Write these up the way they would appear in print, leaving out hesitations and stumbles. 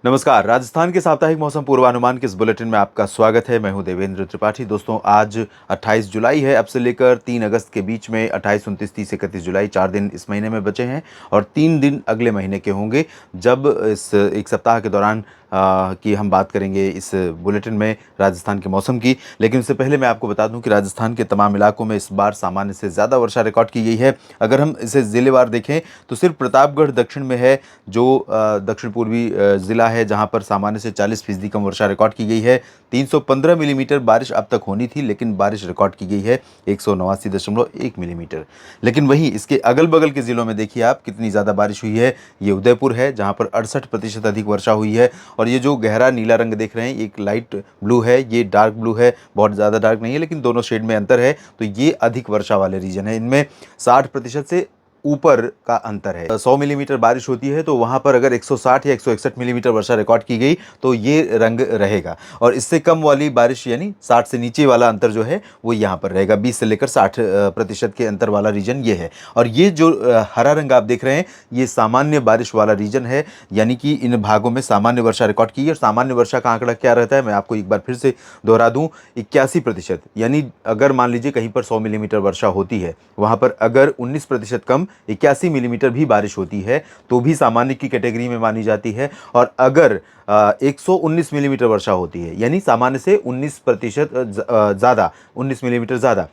नमस्कार। राजस्थान के साप्ताहिक मौसम पूर्वानुमान के इस बुलेटिन में आपका स्वागत है। मैं हूं देवेंद्र त्रिपाठी। दोस्तों, आज 28 जुलाई है। अब से लेकर 3 अगस्त के बीच में 28, 29, 30, 31 जुलाई 4 दिन इस महीने में बचे हैं और 3 दिन अगले महीने के होंगे, जब इस एक सप्ताह के दौरान की हम बात करेंगे इस बुलेटिन में राजस्थान के मौसम की। लेकिन उससे पहले मैं आपको बता दूं कि राजस्थान के तमाम इलाकों में इस बार सामान्य से ज़्यादा वर्षा रिकॉर्ड की गई है। अगर हम इसे ज़िलेवार देखें तो सिर्फ प्रतापगढ़ दक्षिण में है, जो दक्षिण पूर्वी ज़िला है, जहां पर सामान्य से 40% कम वर्षा रिकॉर्ड की गई है। 315 मिलीमीटर बारिश अब तक होनी थी, लेकिन बारिश रिकॉर्ड की गई है 189.1 मिलीमीटर। लेकिन वहीं इसके अगल बगल के ज़िलों में देखिए आप कितनी ज़्यादा बारिश हुई है। ये उदयपुर है, जहां पर 68% अधिक वर्षा हुई है। और ये जो गहरा नीला रंग देख रहे हैं, एक लाइट ब्लू है, ये डार्क ब्लू है। बहुत ज़्यादा डार्क नहीं है, लेकिन दोनों शेड में अंतर है। तो ये अधिक वर्षा वाले रीजन है। इनमें 60% से ऊपर का अंतर है। 100 मिलीमीटर बारिश होती है तो वहां पर अगर 160 या 161 मिलीमीटर वर्षा रिकॉर्ड की गई तो ये रंग रहेगा। और इससे कम वाली बारिश यानी 60 से नीचे वाला अंतर जो है वो यहाँ पर रहेगा। 20 से लेकर 60% के अंतर वाला रीजन ये है। और ये जो हरा रंग आप देख रहे हैं, ये सामान्य बारिश वाला रीजन है, यानी कि इन भागों में सामान्य वर्षा रिकॉर्ड की है। और सामान्य वर्षा का आंकड़ा क्या रहता है, मैं आपको एक बार फिर से दोहरा दूं। 81%, यानी अगर मान लीजिए कहीं पर 100 मिलीमीटर वर्षा होती है, वहां पर अगर 19% कम 81 मिलीमीटर भी बारिश होती है तो भी सामान्य की कैटेगरी में मानी जाती है। और अगर 119 मिलीमीटर वर्षा होती है, यानी सामान्य से 19% ज़्यादा, 19 मिलीमीटर ज़्यादा,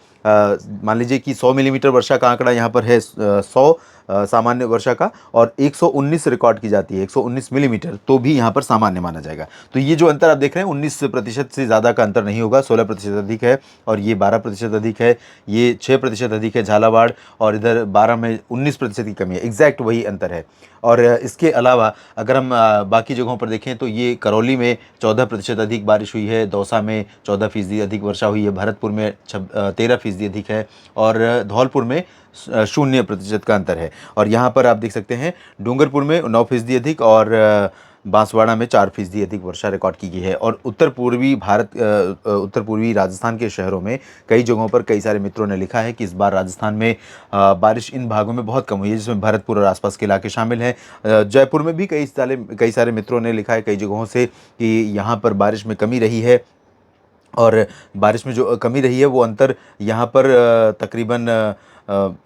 मान लीजिए कि 100 मिलीमीटर वर्षा का आंकड़ा यहाँ पर है, 100 सामान्य वर्षा का, और 119 रिकॉर्ड की जाती है, 119 मिलीमीटर, तो भी यहाँ पर सामान्य माना जाएगा। तो ये जो अंतर आप देख रहे हैं, 19% से ज़्यादा का अंतर नहीं होगा। 16% अधिक है और ये 12% अधिक है। ये 6% अधिक है झालावाड़, और इधर 12 में 19% की कमी है। एग्जैक्ट वही अंतर है। और इसके अलावा अगर हम बाकी जगहों पर देखें तो ये करौली में 14% अधिक बारिश हुई है, दौसा में 14% अधिक वर्षा हुई है, भरतपुर में 13% अधिक है, और धौलपुर में 0% का अंतर है। और यहाँ पर आप देख सकते हैं डूंगरपुर में 9% अधिक और बांसवाड़ा में 4% अधिक वर्षा रिकॉर्ड की गई है। और उत्तर पूर्वी राजस्थान के शहरों में कई जगहों पर कई सारे मित्रों ने लिखा है कि इस बार राजस्थान में बारिश इन भागों में बहुत कम हुई है, जिसमें भरतपुर और आसपास के इलाके शामिल हैं। जयपुर में भी कई सारे मित्रों ने लिखा है कई जगहों से कि यहाँ पर बारिश में कमी रही है। और बारिश में जो कमी रही है वो अंतर यहाँ पर तकरीबन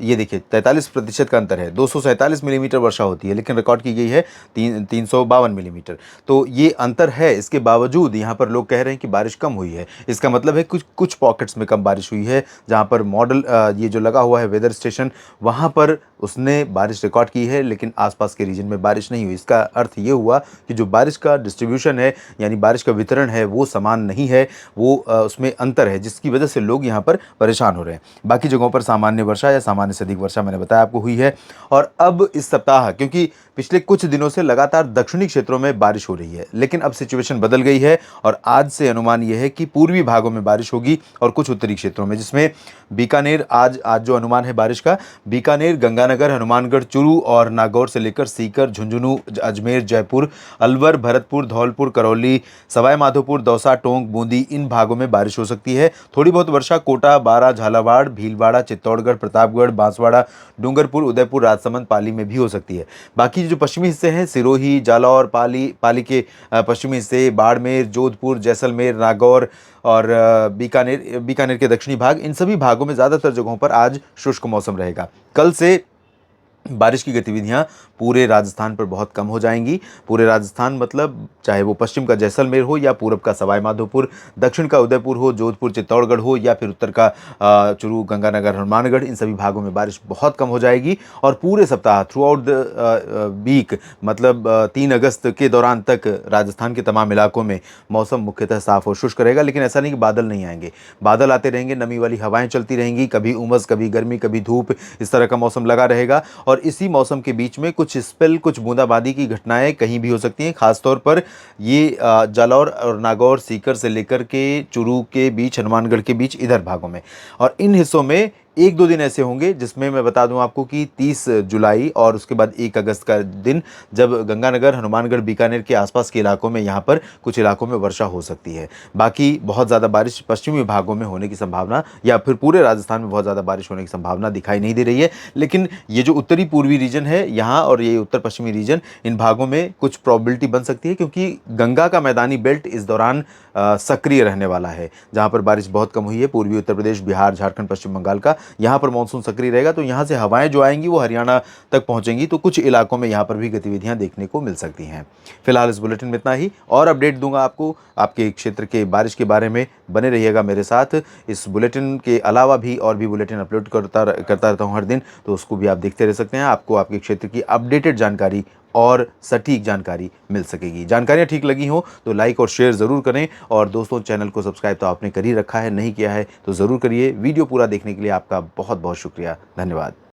ये देखिए 43% का अंतर है। 247 मिलीमीटर वर्षा होती है, लेकिन रिकॉर्ड की गई है 352 मिलीमीटर। तो ये अंतर है। इसके बावजूद यहाँ पर लोग कह रहे हैं कि बारिश कम हुई है। इसका मतलब है कुछ पॉकेट्स में कम बारिश हुई है। जहाँ पर मॉडल ये जो लगा हुआ है वेदर स्टेशन, वहाँ पर उसने बारिश रिकॉर्ड की है, लेकिन आसपास के रीजन में बारिश नहीं हुई। इसका अर्थ ये हुआ कि जो बारिश का डिस्ट्रीब्यूशन है, यानी बारिश का वितरण है, वो समान नहीं है, वो उसमें अंतर है, जिसकी वजह से लोग यहाँ पर परेशान हो रहे हैं। बाकी जगहों पर सामान्य वर्षा या सामान्य से अधिक वर्षा मैंने बताया आपको हुई है। और अब इस सप्ताह, क्योंकि पिछले कुछ दिनों से लगातार दक्षिणी क्षेत्रों में बारिश हो रही है, लेकिन अब सिचुएशन बदल गई है और आज से अनुमान यह है कि पूर्वी भागों में बारिश होगी और कुछ उत्तरी क्षेत्रों में, जिसमें बीकानेर, आज जो अनुमान है बारिश का, बीकानेर, गंगानगर, हनुमानगढ़, चूरू और नागौर से लेकर सीकर, झुंझुनू, अजमेर, जयपुर, अलवर, भरतपुर, धौलपुर, करौली, सवाई माधोपुर, दौसा, टोंक, बूंदी, इन भागों में बारिश हो सकती है। थोड़ी बहुत वर्षा कोटा, बारा, झालावाड़, भीलवाड़ा, चित्तौड़गढ़, प्रतापगढ़, बांसवाड़ा, डूंगरपुर, उदयपुर, राजसमंद, पाली में भी हो सकती है। बाकी जो पश्चिमी हिस्से हैं, सिरोही, जालौर, पाली के पश्चिमी हिस्से, बाड़मेर, जोधपुर, जैसलमेर, नागौर और बीकानेर के दक्षिणी भाग, इन सभी भागों में ज़्यादातर जगहों पर आज शुष्क मौसम रहेगा। कल से बारिश की गतिविधियां पूरे राजस्थान पर बहुत कम हो जाएंगी। पूरे राजस्थान मतलब चाहे वो पश्चिम का जैसलमेर हो या पूरब का सवाई माधोपुर, दक्षिण का उदयपुर हो, जोधपुर, चित्तौड़गढ़ हो, या फिर उत्तर का चूरू, गंगानगर, हनुमानगढ़, इन सभी भागों में बारिश बहुत कम हो जाएगी। और पूरे सप्ताह थ्रू आउट द वीक, मतलब 3 अगस्त के दौरान तक राजस्थान के तमाम इलाकों में मौसम मुख्यतः साफ और शुष्क रहेगा। लेकिन ऐसा नहीं कि बादल नहीं आएंगे, बादल आते रहेंगे, नमी वाली हवाएं चलती रहेंगी, कभी उमस, कभी गर्मी, कभी धूप, इस तरह का मौसम लगा रहेगा। और इसी मौसम के बीच में कुछ स्पेल, कुछ बूंदाबांदी की घटनाएं कहीं भी हो सकती हैं। खासतौर पर ये जालौर और नागौर, सीकर से लेकर के चूरू के बीच, हनुमानगढ़ के बीच, इधर भागों में। और इन हिस्सों में 1-2 दिन ऐसे होंगे जिसमें मैं बता दूं आपको कि 30 जुलाई और उसके बाद 1 अगस्त का दिन, जब गंगानगर, हनुमानगढ़, बीकानेर के आसपास के इलाकों में यहाँ पर कुछ इलाकों में वर्षा हो सकती है। बाकी बहुत ज़्यादा बारिश पश्चिमी भागों में होने की संभावना, या फिर पूरे राजस्थान में बहुत ज़्यादा बारिश होने की संभावना दिखाई नहीं दे रही है। लेकिन ये जो उत्तरी पूर्वी रीजन है यहाँ और ये उत्तर पश्चिमी रीजन, इन भागों में कुछ प्रोबेबिलिटी बन सकती है, क्योंकि गंगा का मैदानी बेल्ट इस दौरान सक्रिय रहने वाला है। जहाँ पर बारिश बहुत कम हुई है, पूर्वी उत्तर प्रदेश, बिहार, झारखंड, पश्चिम बंगाल का, यहाँ पर मानसून सक्रिय रहेगा, तो यहाँ से हवाएं जो आएंगी वो हरियाणा तक पहुंचेंगी, तो कुछ इलाकों में यहाँ पर भी गतिविधियां देखने को मिल सकती हैं। फिलहाल इस बुलेटिन में इतना ही, और अपडेट दूंगा आपको आपके क्षेत्र के बारिश के बारे में। बने रहिएगा मेरे साथ। इस बुलेटिन के अलावा भी और भी बुलेटिन अपलोड करता रहता हूँ हर दिन, तो उसको भी आप देखते रह सकते हैं। आपको आपके क्षेत्र की अपडेटेड जानकारी और सटीक जानकारी मिल सकेगी। जानकारियाँ ठीक लगी हो तो लाइक और शेयर ज़रूर करें, और दोस्तों चैनल को सब्सक्राइब तो आपने कर ही रखा है, नहीं किया है तो ज़रूर करिए। वीडियो पूरा देखने के लिए आपका बहुत बहुत शुक्रिया, धन्यवाद।